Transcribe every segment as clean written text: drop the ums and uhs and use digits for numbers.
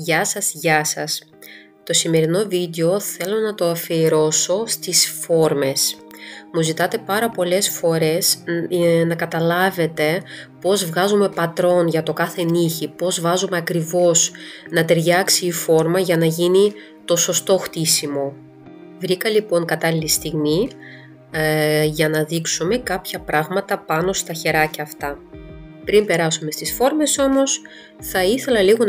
Γεια σας. Το σημερινό βίντεο θέλω να το αφιερώσω στις φόρμες. Μου ζητάτε πάρα πολλές φορές να καταλάβετε πώς βγάζουμε πατρόν για το κάθε νύχι, πώς βάζουμε ακριβώς να ταιριάξει η φόρμα για να γίνει το σωστό χτίσιμο. Βρήκα λοιπόν κατάλληλη στιγμή για να δείξουμε κάποια πράγματα πάνω στα χεράκια αυτά. Πριν περάσουμε στις φόρμες όμως, θα ήθελα λίγο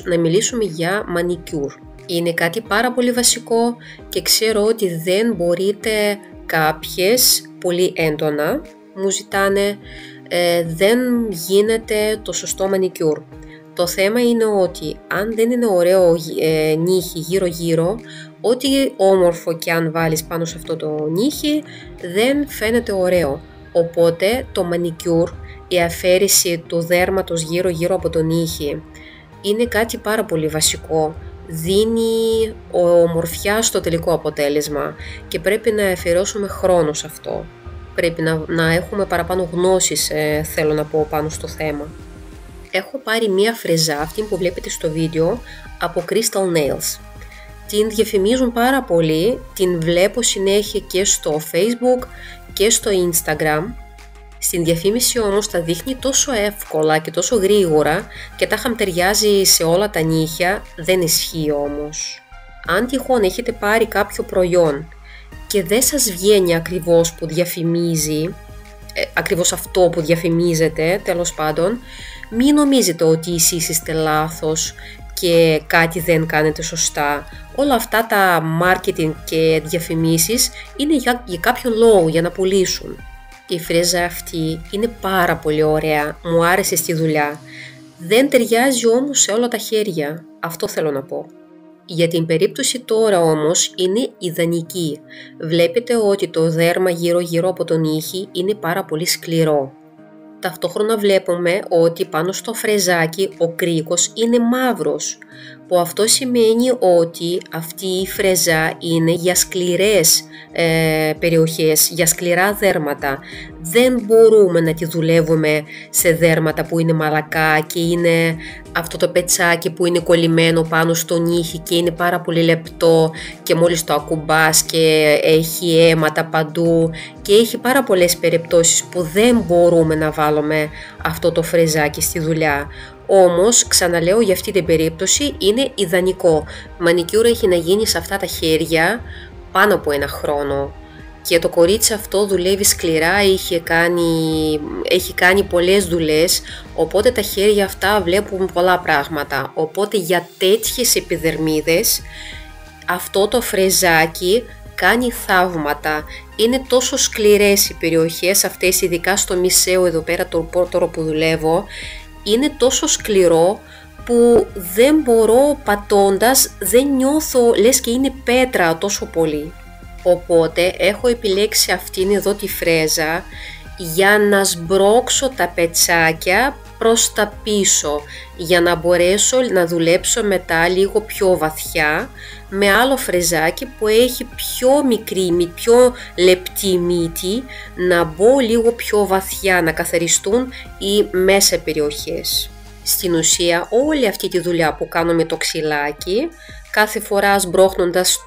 να μιλήσουμε για μανικιούρ. Είναι κάτι πάρα πολύ βασικό και ξέρω ότι δεν μπορείτε κάποιες πολύ έντονα, μου ζητάνε, δεν γίνεται το σωστό μανικιούρ. Το θέμα είναι ότι αν δεν είναι ωραίο νύχι γύρω-γύρω, ό,τι όμορφο και αν βάλεις πάνω σε αυτό το νύχι δεν φαίνεται ωραίο. Οπότε το μανικιούρ, η αφαίρεση του δέρματος γύρω-γύρω από τον νύχι είναι κάτι πάρα πολύ βασικό. Δίνει ομορφιά στο τελικό αποτέλεσμα και πρέπει να αφιερώσουμε χρόνο σε αυτό. Πρέπει να έχουμε παραπάνω γνώσεις, θέλω να πω, πάνω στο θέμα. Έχω πάρει μία φρεζά, αυτή που βλέπετε στο βίντεο, από Crystal Nails. Την διαφημίζουν πάρα πολύ, την βλέπω συνέχεια και στο Facebook και στο Instagram. Στην διαφήμιση όμως τα δείχνει τόσο εύκολα και τόσο γρήγορα και τα χαμτεριάζει σε όλα τα νύχια, δεν ισχύει όμως. Αν τυχόν έχετε πάρει κάποιο προϊόν και δεν σας βγαίνει ακριβώς που διαφημίζει, ακριβώς αυτό που διαφημίζετε τέλος πάντων, μην νομίζετε ότι εσείς είστε λάθος και κάτι δεν κάνετε σωστά. Όλα αυτά τα marketing και διαφημίσεις είναι για κάποιον λόγο, για να πουλήσουν. Η φρέζα αυτή είναι πάρα πολύ ωραία, μου άρεσε στη δουλειά. Δεν ταιριάζει όμως σε όλα τα χέρια, αυτό θέλω να πω. Για την περίπτωση τώρα όμως είναι ιδανική. Βλέπετε ότι το δέρμα γύρω-γύρω από τον νύχι είναι πάρα πολύ σκληρό. Ταυτόχρονα βλέπουμε ότι πάνω στο φρεζάκι ο κρίκος είναι μαύρος, που αυτό σημαίνει ότι αυτή η φρεζά είναι για σκληρές περιοχές, για σκληρά δέρματα. Δεν μπορούμε να τη δουλεύουμε σε δέρματα που είναι μαλακά και είναι αυτό το πετσάκι που είναι κολλημένο πάνω στο νύχι και είναι πάρα πολύ λεπτό και μόλις το ακουμπάς και έχει αίματα παντού και έχει πάρα πολλές περιπτώσεις που δεν μπορούμε να βάλουμε αυτό το φρεζάκι στη δουλειά. Όμως, ξαναλέω, για αυτή την περίπτωση είναι ιδανικό. Μανικιούρα έχει να γίνει σε αυτά τα χέρια πάνω από ένα χρόνο. Και το κορίτσι αυτό δουλεύει σκληρά, έχει κάνει πολλές δουλειές, οπότε τα χέρια αυτά βλέπουν πολλά πράγματα. Οπότε για τέτοιες επιδερμίδες αυτό το φρεζάκι κάνει θαύματα. Είναι τόσο σκληρές οι περιοχές αυτές, ειδικά στο μισέο εδώ πέρα τώρα που δουλεύω, είναι τόσο σκληρό που δεν μπορώ πατώντας, δεν νιώθω λες και είναι πέτρα τόσο πολύ. Οπότε έχω επιλέξει αυτήν εδώ τη φρέζα για να σμπρώξω τα πετσάκια προς τα πίσω, για να μπορέσω να δουλέψω μετά λίγο πιο βαθιά με άλλο φρεζάκι που έχει πιο μικρή, πιο λεπτή μύτη, να μπω λίγο πιο βαθιά, να καθαριστούν οι μέσα περιοχές. Στην ουσία όλη αυτή τη δουλειά που κάνω με το ξυλάκι, κάθε φορά σμπρώχνοντας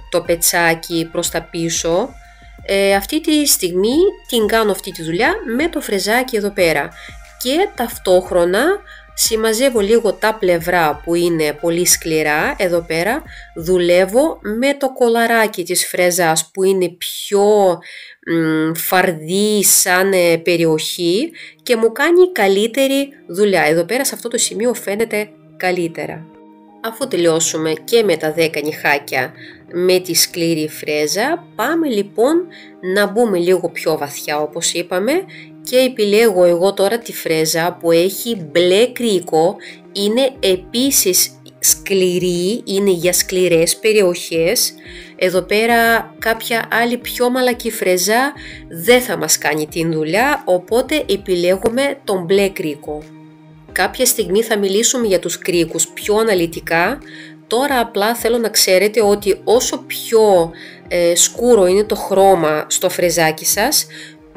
το πετσάκι προς τα πίσω, αυτή τη στιγμή την κάνω αυτή τη δουλειά με το φρεζάκι εδώ πέρα και ταυτόχρονα συμμαζεύω λίγο τα πλευρά που είναι πολύ σκληρά, εδώ πέρα δουλεύω με το κολαράκι της φρέζας που είναι πιο φαρδί σαν περιοχή και μου κάνει καλύτερη δουλειά. Εδώ πέρα σε αυτό το σημείο φαίνεται καλύτερα. Αφού τελειώσουμε και με τα 10 νυχάκια με τη σκληρή φρέζα, πάμε λοιπόν να μπούμε λίγο πιο βαθιά όπως είπαμε και επιλέγω εγώ τώρα τη φρέζα που έχει μπλε κρίκο, είναι επίσης σκληρή, είναι για σκληρές περιοχές. Εδώ πέρα κάποια άλλη πιο μαλακή φρέζα δεν θα μας κάνει την δουλειά, οπότε επιλέγουμε τον μπλε κρίκο. Κάποια στιγμή θα μιλήσουμε για τους κρίκους πιο αναλυτικά. Τώρα απλά θέλω να ξέρετε ότι όσο πιο σκούρο είναι το χρώμα στο φρεζάκι σας,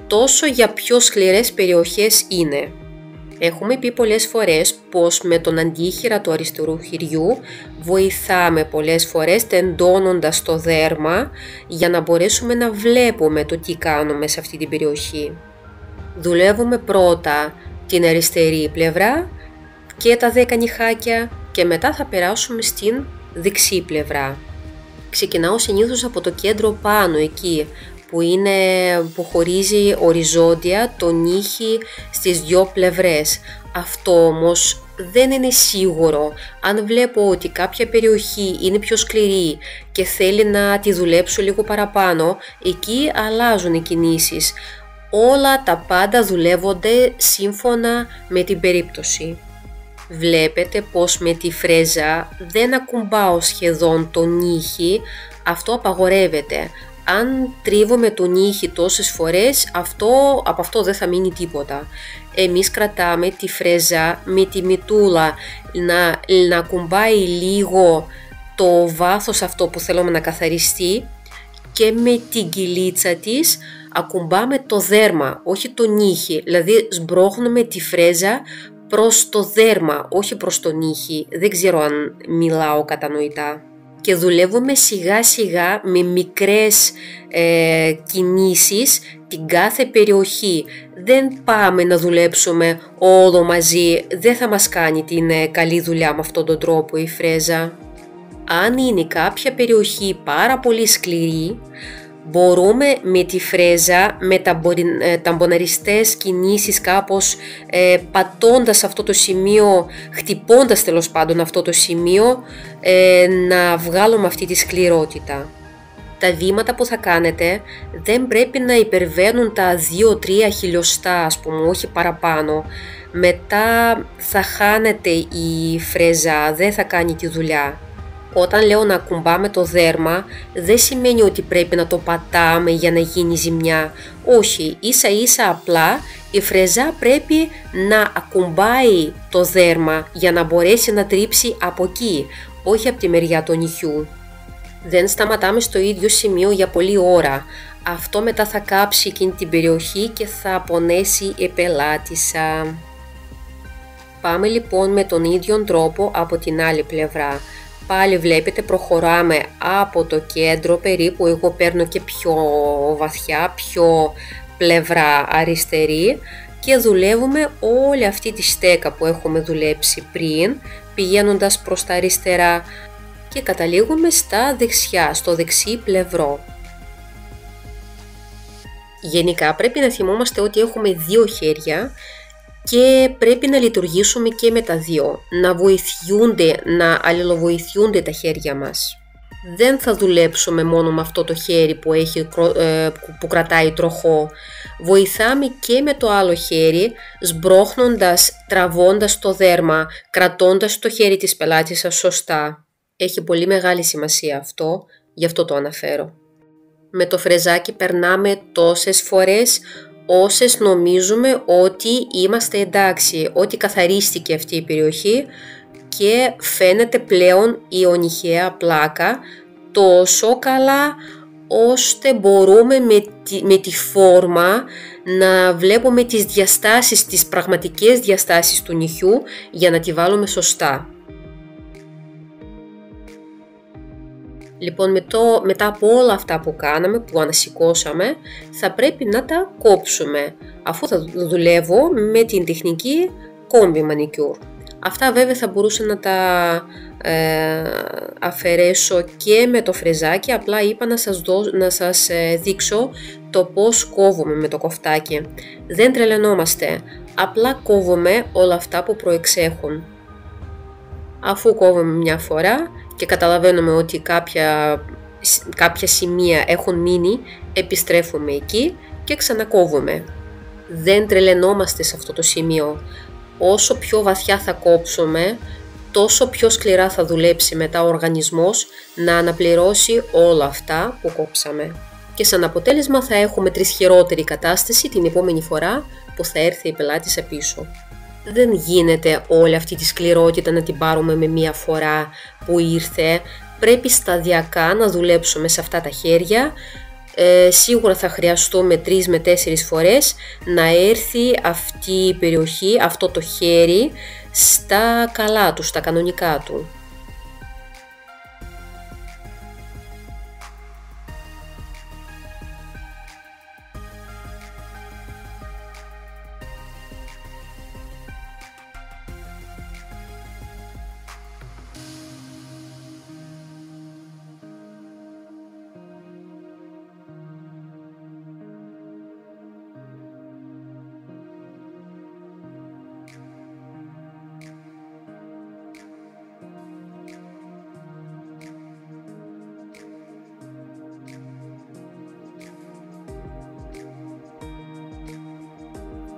τόσο για πιο σκληρές περιοχές είναι. Έχουμε πει πολλές φορές πως με τον αντίχειρα του αριστερού χειριού βοηθάμε πολλές φορές τεντώνοντας το δέρμα για να μπορέσουμε να βλέπουμε το τι κάνουμε σε αυτή την περιοχή. Δουλεύουμε πρώτα την αριστερή πλευρά και τα 10 νυχάκια και μετά θα περάσουμε στην δεξί πλευρά. Ξεκινάω συνήθως από το κέντρο πάνω εκεί που χωρίζει οριζόντια το νύχι στις δυο πλευρές. Αυτό όμως δεν είναι σίγουρο. Αν βλέπω ότι κάποια περιοχή είναι πιο σκληρή και θέλει να τη δουλέψω λίγο παραπάνω, εκεί αλλάζουν οι κινήσεις. Όλα τα πάντα δουλεύονται σύμφωνα με την περίπτωση. Βλέπετε πως με τη φρέζα δεν ακουμπάω σχεδόν το νύχι, αυτό απαγορεύεται. Αν τρίβουμε το νύχι τόσες φορές, από αυτό δεν θα μείνει τίποτα. Εμείς κρατάμε τη φρέζα με τη μητούλα να ακουμπάει λίγο το βάθος αυτό που θέλουμε να καθαριστεί και με την κυλίτσα της ακουμπάμε το δέρμα, όχι το νύχι, δηλαδή σμπρώχνουμε τη φρέζα προς το δέρμα, όχι προς το νύχι. Δεν ξέρω αν μιλάω κατανοητά. Και δουλεύουμε σιγά σιγά με μικρές κινήσεις την κάθε περιοχή. Δεν πάμε να δουλέψουμε όλο μαζί, δεν θα μας κάνει την καλή δουλειά με αυτόν τον τρόπο η φρέζα. Αν είναι κάποια περιοχή πάρα πολύ σκληρή, μπορούμε με τη φρέζα, με ταμποναριστές κινήσεις κάπως πατώντας αυτό το σημείο, χτυπώντας τέλος πάντων αυτό το σημείο, να βγάλουμε αυτή τη σκληρότητα. Τα βήματα που θα κάνετε δεν πρέπει να υπερβαίνουν τα 2-3 χιλιοστά, ας πούμε, όχι παραπάνω. Μετά θα χάνεται η φρέζα, δεν θα κάνει τη δουλειά. Όταν λέω να ακουμπάμε το δέρμα, δεν σημαίνει ότι πρέπει να το πατάμε για να γίνει ζημιά. Όχι, ίσα ίσα απλά η φρέζα πρέπει να ακουμπάει το δέρμα για να μπορέσει να τρίψει από εκεί, όχι από τη μεριά του νυχιού. Δεν σταματάμε στο ίδιο σημείο για πολλή ώρα. Αυτό μετά θα κάψει εκείνη την περιοχή και θα πονέσει η πελάτισσα. Πάμε λοιπόν με τον ίδιο τρόπο από την άλλη πλευρά. Πάλι βλέπετε προχωράμε από το κέντρο περίπου, εγώ παίρνω και πιο βαθιά, πιο πλευρά αριστερή και δουλεύουμε όλη αυτή τη στέκα που έχουμε δουλέψει πριν, πηγαίνοντας προς τα αριστερά και καταλήγουμε στα δεξιά, στο δεξί πλευρό. Γενικά πρέπει να θυμόμαστε ότι έχουμε δύο χέρια και πρέπει να λειτουργήσουμε και με τα δύο, να αλληλοβοηθούνται τα χέρια μας. Δεν θα δουλέψουμε μόνο με αυτό το χέρι που κρατάει τροχό. Βοηθάμε και με το άλλο χέρι, σμπρώχνοντας, τραβώντας το δέρμα, κρατώντας το χέρι της πελάτισσας σωστά. Έχει πολύ μεγάλη σημασία αυτό, γι' αυτό το αναφέρω. Με το φρεζάκι περνάμε τόσες φορές όσες νομίζουμε ότι είμαστε εντάξει, ότι καθαρίστηκε αυτή η περιοχή και φαίνεται πλέον η ονυχαία πλάκα τόσο καλά ώστε μπορούμε με τη φόρμα να βλέπουμε τις διαστάσεις, τις πραγματικές διαστάσεις του νυχιού για να τη βάλουμε σωστά. Λοιπόν, μετά από όλα αυτά που κάναμε, που ανασηκώσαμε, θα πρέπει να τα κόψουμε, αφού θα δουλεύω με την τεχνική κόμπι μανικιούρ. Αυτά βέβαια θα μπορούσα να τα αφαιρέσω και με το φρεζάκι, απλά είπα να σας δείξω το πώς κόβουμε με το κοφτάκι. Δεν τρελαινόμαστε, απλά κόβουμε όλα αυτά που προεξέχουν. Αφού κόβουμε μια φορά και καταλαβαίνουμε ότι κάποια σημεία έχουν μείνει, επιστρέφουμε εκεί και ξανακόβουμε. Δεν τρελαινόμαστε σε αυτό το σημείο. Όσο πιο βαθιά θα κόψουμε, τόσο πιο σκληρά θα δουλέψει μετά ο οργανισμός να αναπληρώσει όλα αυτά που κόψαμε. Και σαν αποτέλεσμα θα έχουμε τρισχερότερη κατάσταση την επόμενη φορά που θα έρθει η πελάτησα πίσω. Δεν γίνεται όλη αυτή τη σκληρότητα να την πάρουμε με μία φορά που ήρθε. Πρέπει σταδιακά να δουλέψουμε σε αυτά τα χέρια Σίγουρα θα χρειαστούμε 3 με 4 φορές να έρθει αυτή η περιοχή, αυτό το χέρι στα καλά του, στα κανονικά του.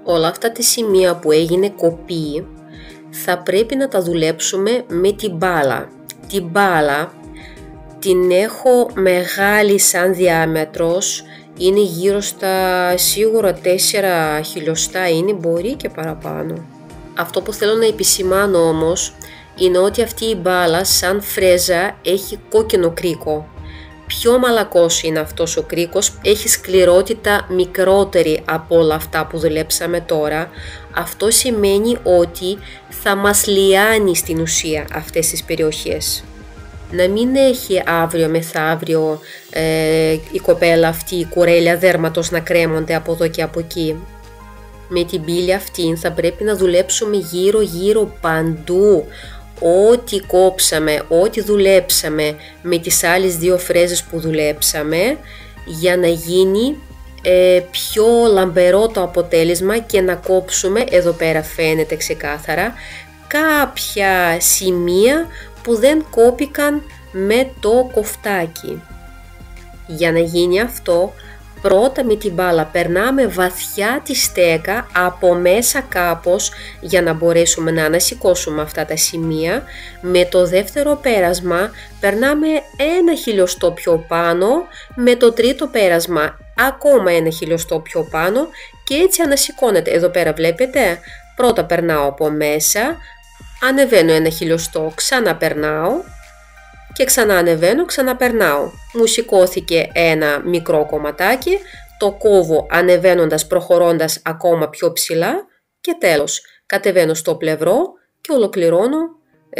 Όλα αυτά τα σημεία που έγινε κοπή θα πρέπει να τα δουλέψουμε με την μπάλα. Την μπάλα την έχω μεγάλη σαν διάμετρος, είναι γύρω στα σίγουρα 4 χιλιοστά είναι, μπορεί και παραπάνω. Αυτό που θέλω να επισημάνω όμως είναι ότι αυτή η μπάλα σαν φρέζα έχει κόκκινο κρίκο. Πιο μαλακός είναι αυτός ο κρίκος, έχει σκληρότητα μικρότερη από όλα αυτά που δουλέψαμε τώρα. Αυτό σημαίνει ότι θα μας λιάνει στην ουσία αυτές τις περιοχές. Να μην έχει αύριο μεθαύριο η κοπέλα αυτή, η κουρέλια δέρματος να κρέμονται από εδώ και από εκεί. Με την πύλη αυτή θα πρέπει να δουλέψουμε γύρω παντού. Ό,τι κόψαμε, ό,τι δουλέψαμε με τις άλλες 2 φρέζες που δουλέψαμε, για να γίνει πιο λαμπερό το αποτέλεσμα και να κόψουμε, εδώ πέρα φαίνεται ξεκάθαρα, κάποια σημεία που δεν κόπηκαν με το κοφτάκι. Για να γίνει αυτό, πρώτα με την μπάλα περνάμε βαθιά τη στέκα από μέσα κάπως για να μπορέσουμε να ανασηκώσουμε αυτά τα σημεία. Με το δεύτερο πέρασμα περνάμε 1 χιλιοστό πιο πάνω, με το τρίτο πέρασμα ακόμα 1 χιλιοστό πιο πάνω και έτσι ανασηκώνεται. Εδώ πέρα βλέπετε, πρώτα περνάω από μέσα, ανεβαίνω 1 χιλιοστό, ξαναπερνάω και ξανά ανεβαίνω, ξαναπερνάω. Μου σηκώθηκε ένα μικρό κομματάκι, το κόβω ανεβαίνοντας, προχωρώντας ακόμα πιο ψηλά και τέλος κατεβαίνω στο πλευρό και ολοκληρώνω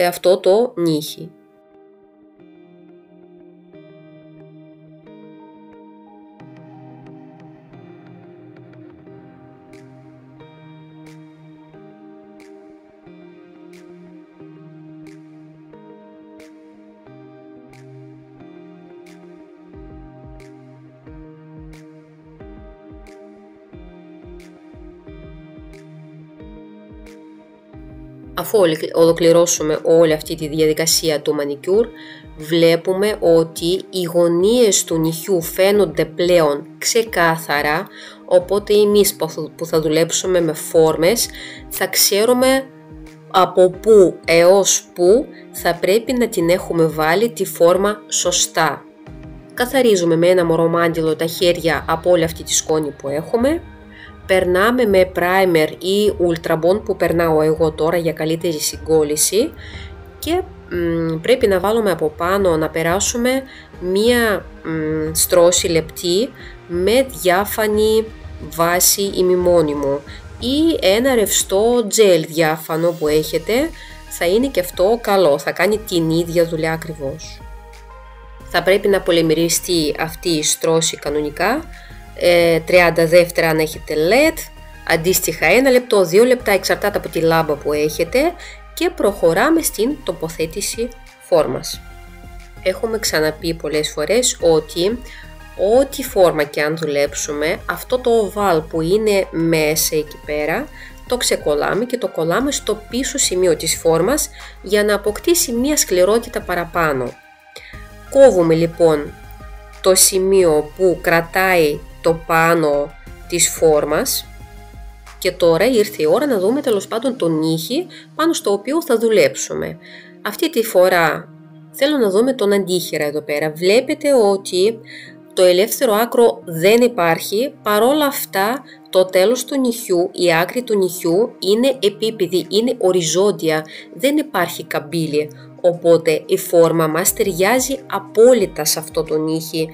αυτό το νύχι. Αφού ολοκληρώσουμε όλη αυτή τη διαδικασία του μανικιούρ, βλέπουμε ότι οι γωνίες του νυχιού φαίνονται πλέον ξεκάθαρα, οπότε εμείς που θα δουλέψουμε με φόρμες θα ξέρουμε από πού έως πού θα πρέπει να την έχουμε βάλει τη φόρμα σωστά. Καθαρίζουμε με ένα μορομάντιλο τα χέρια από όλη αυτή τη σκόνη που έχουμε. Περνάμε με primer ή Ultra Bond που περνάω εγώ τώρα για καλύτερη συγκόλληση και πρέπει να βάλουμε από πάνω, να περάσουμε μία στρώση λεπτή με διάφανη βάση ημιμόνιμου ή ένα ρευστό τζέλ διάφανο που έχετε, θα είναι και αυτό καλό, θα κάνει την ίδια δουλειά ακριβώς. Θα πρέπει να πολυμεριστεί αυτή η στρώση κανονικά, 30 δεύτερα αν έχετε LED, αντίστοιχα 1 λεπτό, 2 λεπτά εξαρτάται από τη λάμπα που έχετε και προχωράμε στην τοποθέτηση φόρμας. Έχουμε ξαναπεί πολλές φορές ότι ό,τι φόρμα και αν δουλέψουμε, αυτό το οβάλ που είναι μέσα εκεί πέρα το ξεκολλάμε και το κολλάμε στο πίσω σημείο της φόρμας για να αποκτήσει μία σκληρότητα παραπάνω. Κόβουμε λοιπόν το σημείο που κρατάει το πάνω της φόρμας και τώρα ήρθε η ώρα να δούμε τέλος πάντων το νύχι πάνω στο οποίο θα δουλέψουμε. Αυτή τη φορά θέλω να δούμε τον αντίχειρα εδώ πέρα. Βλέπετε ότι το ελεύθερο άκρο δεν υπάρχει, παρόλα αυτά το τέλος του νυχιού, η άκρη του νυχιού είναι επίπεδη, είναι οριζόντια, δεν υπάρχει καμπύλη, οπότε η φόρμα μας ταιριάζει απόλυτα σε αυτό το νύχι.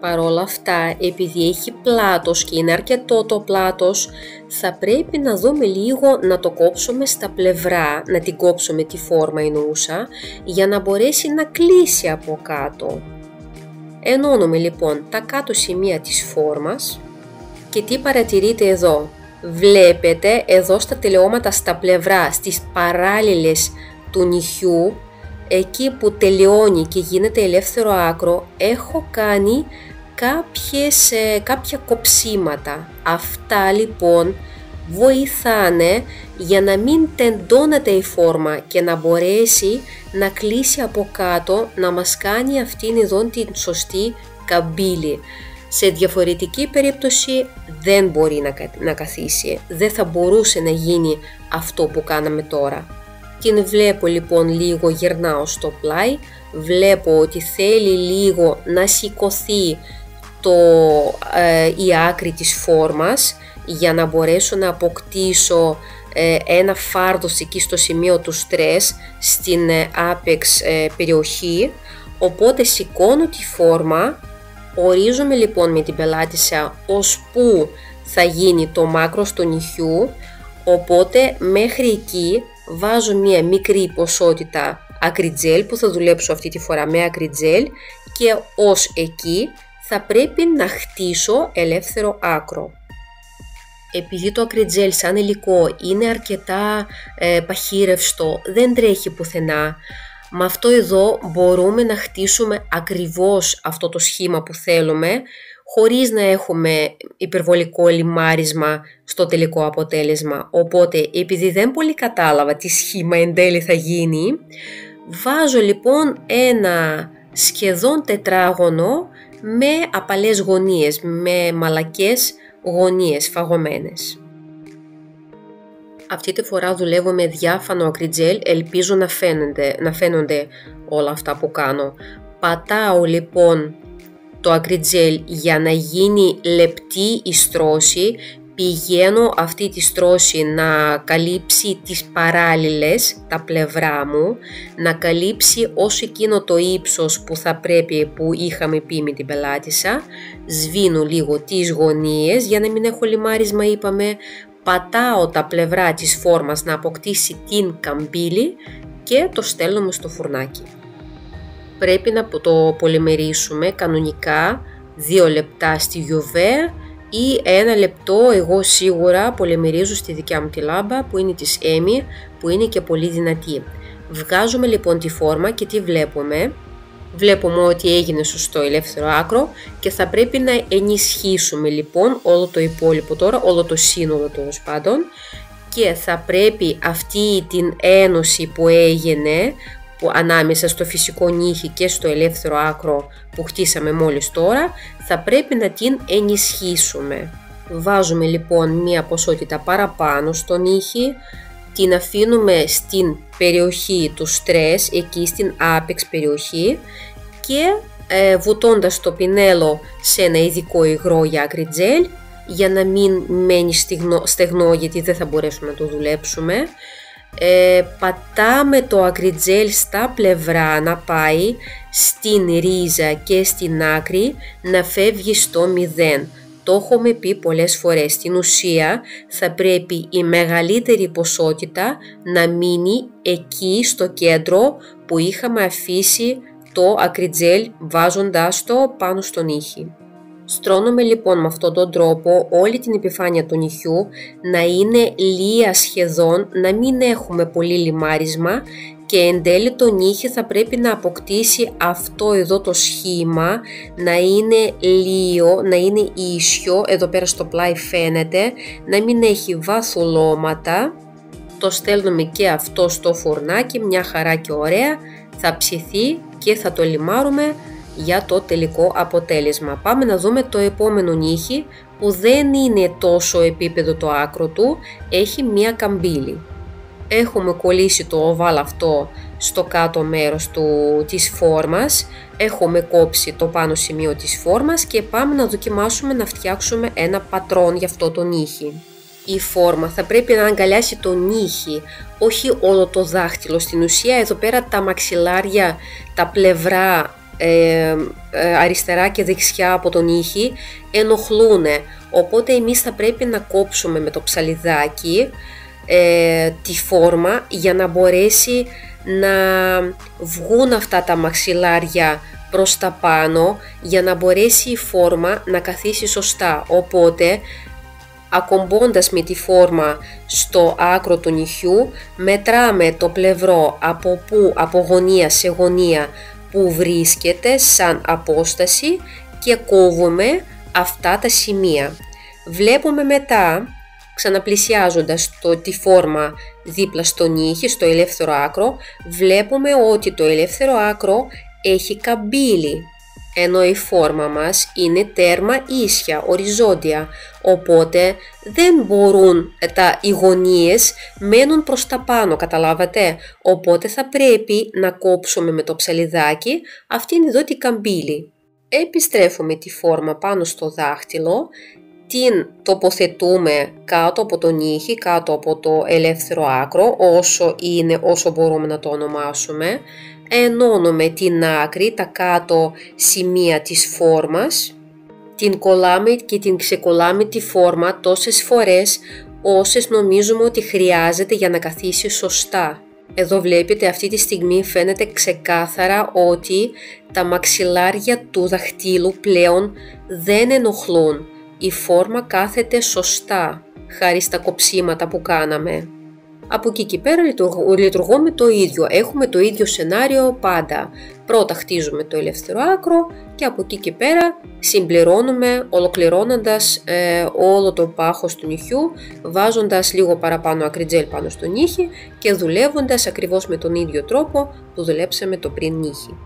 Παρόλα αυτά, επειδή έχει πλάτος και είναι αρκετό το πλάτος, θα πρέπει να δούμε λίγο να το κόψουμε στα πλευρά, να την κόψουμε τη φόρμα εννοούσα, για να μπορέσει να κλείσει από κάτω. Ενώνουμε λοιπόν τα κάτω σημεία της φόρμας και τι παρατηρείτε εδώ. Βλέπετε εδώ στα τελειώματα στα πλευρά, στις παράλληλες του νυχιού, εκεί που τελειώνει και γίνεται ελεύθερο άκρο, έχω κάνει κάποια κοψίματα. Αυτά λοιπόν βοηθάνε για να μην τεντώνεται η φόρμα και να μπορέσει να κλείσει από κάτω, να μας κάνει αυτήν εδώ την σωστή καμπύλη. Σε διαφορετική περίπτωση δεν μπορεί να καθίσει, δεν θα μπορούσε να γίνει αυτό που κάναμε τώρα. Την βλέπω λοιπόν λίγο, γυρνάω στο πλάι, βλέπω ότι θέλει λίγο να σηκωθεί η άκρη της φόρμας για να μπορέσω να αποκτήσω ένα φάρδος εκεί στο σημείο του στρες στην apex περιοχή, οπότε σηκώνω τη φόρμα, ορίζομαι λοιπόν με την πελάτησα ως που θα γίνει το μάκρος του νυχιού, οπότε μέχρι εκεί βάζω μία μικρή ποσότητα ακριτζέλ που θα δουλέψω αυτή τη φορά με ακριτζέλ και ως εκεί θα πρέπει να χτίσω ελεύθερο άκρο. Επειδή το ακριτζέλ σαν υλικό είναι αρκετά παχύρευστο, δεν τρέχει πουθενά, με αυτό εδώ μπορούμε να χτίσουμε ακριβώς αυτό το σχήμα που θέλουμε, χωρίς να έχουμε υπερβολικό λιμάρισμα στο τελικό αποτέλεσμα. Οπότε, επειδή δεν πολύ κατάλαβα τι σχήμα εν τέλει θα γίνει, βάζω λοιπόν ένα σχεδόν τετράγωνο με απαλές γωνίες, με μαλακές γωνίες φαγωμένες. Αυτή τη φορά δουλεύω με διάφανο ακριτζέλ, ελπίζω να φαίνονται όλα αυτά που κάνω. Πατάω λοιπόν το ακριτζέλ για να γίνει λεπτή η στρώση, πηγαίνω αυτή τη στρώση να καλύψει τις παράλληλες, τα πλευρά μου, να καλύψει ως εκείνο το ύψος που θα πρέπει που είχαμε πει με την πελάτησα, σβήνω λίγο τις γωνίες για να μην έχω λιμάρισμα είπαμε, πατάω τα πλευρά της φόρμας να αποκτήσει την καμπύλη και το στέλνουμε στο φουρνάκι. Πρέπει να το πολυμερίσουμε κανονικά 2 λεπτά στη UV ή 1 λεπτό, εγώ σίγουρα πολυμερίζω στη δικιά μου τη λάμπα που είναι της Έμι, που είναι και πολύ δυνατή. Βγάζουμε λοιπόν τη φόρμα και τι βλέπουμε. Βλέπουμε ότι έγινε σωστό ελεύθερο άκρο και θα πρέπει να ενισχύσουμε λοιπόν όλο το υπόλοιπο τώρα, όλο το σύνολο τέλος πάντων, και θα πρέπει αυτή την ένωση που έγινε που ανάμεσα στο φυσικό νύχι και στο ελεύθερο άκρο που χτίσαμε μόλις τώρα, θα πρέπει να την ενισχύσουμε. Βάζουμε λοιπόν μία ποσότητα παραπάνω στο νύχι, την αφήνουμε στην περιοχή του στρες, εκεί στην apex περιοχή, και βουτώντας το πινέλο σε ένα ειδικό υγρό για ακριτζέλ, για να μην μένει στεγνό γιατί δεν θα μπορέσουμε να το δουλέψουμε, πατάμε το ακριτζέλ στα πλευρά να πάει στην ρίζα και στην άκρη να φεύγει στο 0. Το έχουμε πει πολλές φορές, στην ουσία θα πρέπει η μεγαλύτερη ποσότητα να μείνει εκεί στο κέντρο που είχαμε αφήσει το ακριτζέλ βάζοντάς το πάνω στο νύχι. Στρώνουμε λοιπόν με αυτόν τον τρόπο όλη την επιφάνεια του νυχιού να είναι λία σχεδόν, να μην έχουμε πολύ λιμάρισμα και εν τέλει το νύχι θα πρέπει να αποκτήσει αυτό εδώ το σχήμα, να είναι λίο, να είναι ίσιο, εδώ πέρα στο πλάι φαίνεται, να μην έχει βαθουλώματα. Το στέλνουμε και αυτό στο φουρνάκι, μια χαρά και ωραία, θα ψηθεί και θα το λιμάρουμε για το τελικό αποτέλεσμα. Πάμε να δούμε το επόμενο νύχι που δεν είναι τόσο επίπεδο το άκρο του, έχει μία καμπύλη. Έχουμε κολλήσει το οβάλ αυτό στο κάτω μέρος της φόρμας, έχουμε κόψει το πάνω σημείο της φόρμας και πάμε να δοκιμάσουμε να φτιάξουμε ένα πατρόν για αυτό το νύχι. Η φόρμα θα πρέπει να αγκαλιάσει το νύχι, όχι όλο το δάχτυλο. Στην ουσία εδώ πέρα τα μαξιλάρια, τα πλευρά αριστερά και δεξιά από τον νύχι ενοχλούν. Οπότε εμείς θα πρέπει να κόψουμε με το ψαλιδάκι τη φόρμα για να μπορέσει να βγουν αυτά τα μαξιλάρια προς τα πάνω, για να μπορέσει η φόρμα να καθίσει σωστά. Οπότε ακομπώντας με τη φόρμα στο άκρο του νυχιού, μετράμε το πλευρό από γωνία σε γωνία που βρίσκεται σαν απόσταση και κόβουμε αυτά τα σημεία. Βλέπουμε μετά, ξαναπλησιάζοντας τη φόρμα δίπλα στο νύχι, στο ελεύθερο άκρο, βλέπουμε ότι το ελεύθερο άκρο έχει καμπύλη, ενώ η φόρμα μας είναι τέρμα ίσια, οριζόντια, οπότε δεν μπορούν οι γωνίες μένουν προς τα πάνω, καταλάβατε, οπότε θα πρέπει να κόψουμε με το ψαλιδάκι αυτήν εδώ την καμπύλη. Επιστρέφουμε τη φόρμα πάνω στο δάχτυλο, την τοποθετούμε κάτω από το νύχι, κάτω από το ελεύθερο άκρο, όσο μπορούμε να το ονομάσουμε. Ενώνουμε την άκρη, τα κάτω σημεία της φόρμας, την κολλάμε και την ξεκολλάμε τη φόρμα τόσες φορές όσες νομίζουμε ότι χρειάζεται για να καθίσει σωστά. Εδώ βλέπετε αυτή τη στιγμή φαίνεται ξεκάθαρα ότι τα μαξιλάρια του δαχτύλου πλέον δεν ενοχλούν. Η φόρμα κάθεται σωστά, χάρη στα κοψίματα που κάναμε. Από εκεί και πέρα λειτουργούμε το ίδιο, έχουμε το ίδιο σενάριο πάντα. Πρώτα χτίζουμε το ελεύθερο άκρο και από εκεί και πέρα συμπληρώνουμε ολοκληρώνοντας όλο το πάχος του νυχιού, βάζοντας λίγο παραπάνω ακριτζέλ πάνω στο νύχι και δουλεύοντας ακριβώς με τον ίδιο τρόπο που δουλέψαμε το πριν νύχι.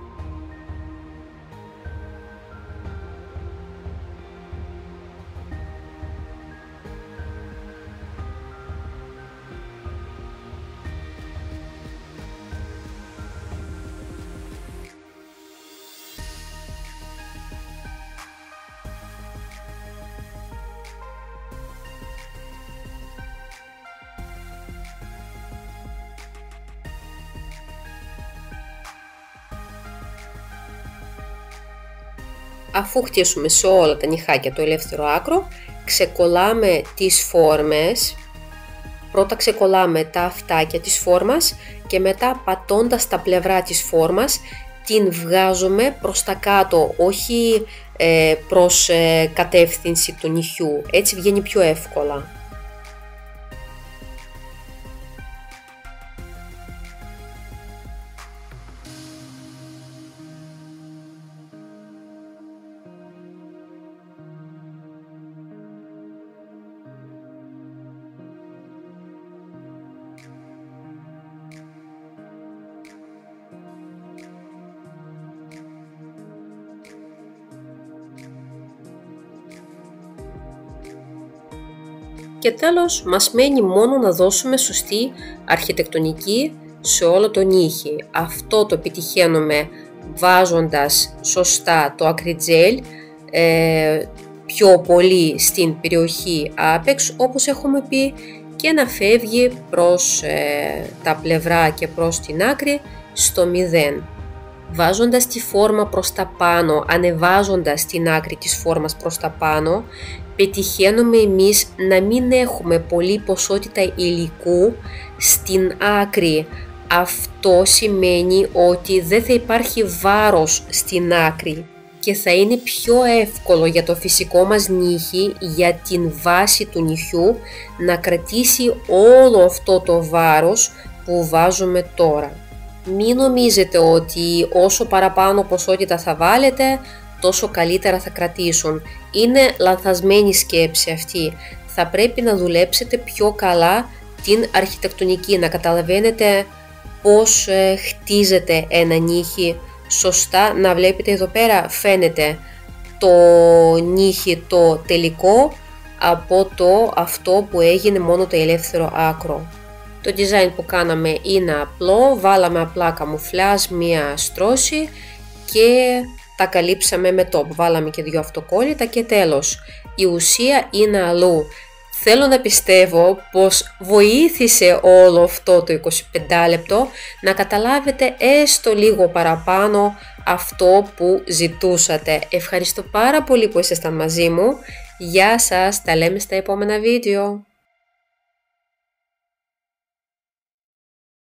Αφού χτίσουμε σε όλα τα νυχάκια το ελεύθερο άκρο, ξεκολλάμε τις φόρμες. Πρώτα ξεκολλάμε τα αυτάκια της φόρμας και μετά πατώντας τα πλευρά της φόρμας την βγάζουμε προς τα κάτω, όχι προς κατεύθυνση του νυχιού, έτσι βγαίνει πιο εύκολα. Και τέλος μας μένει μόνο να δώσουμε σωστή αρχιτεκτονική σε όλο το νύχι. Αυτό το επιτυχαίνουμε βάζοντας σωστά το ακριτζέλ πιο πολύ στην περιοχή άπεξ, όπως έχουμε πει, και να φεύγει προς τα πλευρά και προς την άκρη στο 0. Βάζοντας τη φόρμα προς τα πάνω, ανεβάζοντας την άκρη της φόρμας προς τα πάνω, πετυχαίνουμε εμείς να μην έχουμε πολλή ποσότητα υλικού στην άκρη. Αυτό σημαίνει ότι δεν θα υπάρχει βάρος στην άκρη και θα είναι πιο εύκολο για το φυσικό μας νύχι, για την βάση του νυχιού, να κρατήσει όλο αυτό το βάρος που βάζουμε τώρα. Μην νομίζετε ότι όσο παραπάνω ποσότητα θα βάλετε, τόσο καλύτερα θα κρατήσουν. Είναι λανθασμένη σκέψη αυτή. Θα πρέπει να δουλέψετε πιο καλά την αρχιτεκτονική, να καταλαβαίνετε πώς χτίζεται ένα νύχι σωστά. Να βλέπετε εδώ πέρα φαίνεται το νύχι το τελικό από αυτό που έγινε μόνο το ελεύθερο άκρο. Το design που κάναμε είναι απλό, βάλαμε απλά καμουφλάζ, μία στρώση και τα καλύψαμε με top, βάλαμε και 2 αυτοκόλλητα και τέλος. Η ουσία είναι αλλού. Θέλω να πιστεύω πως βοήθησε όλο αυτό το 25 λεπτό να καταλάβετε έστω λίγο παραπάνω αυτό που ζητούσατε. Ευχαριστώ πάρα πολύ που ήσασταν μαζί μου. Γεια σας, τα λέμε στα επόμενα βίντεο.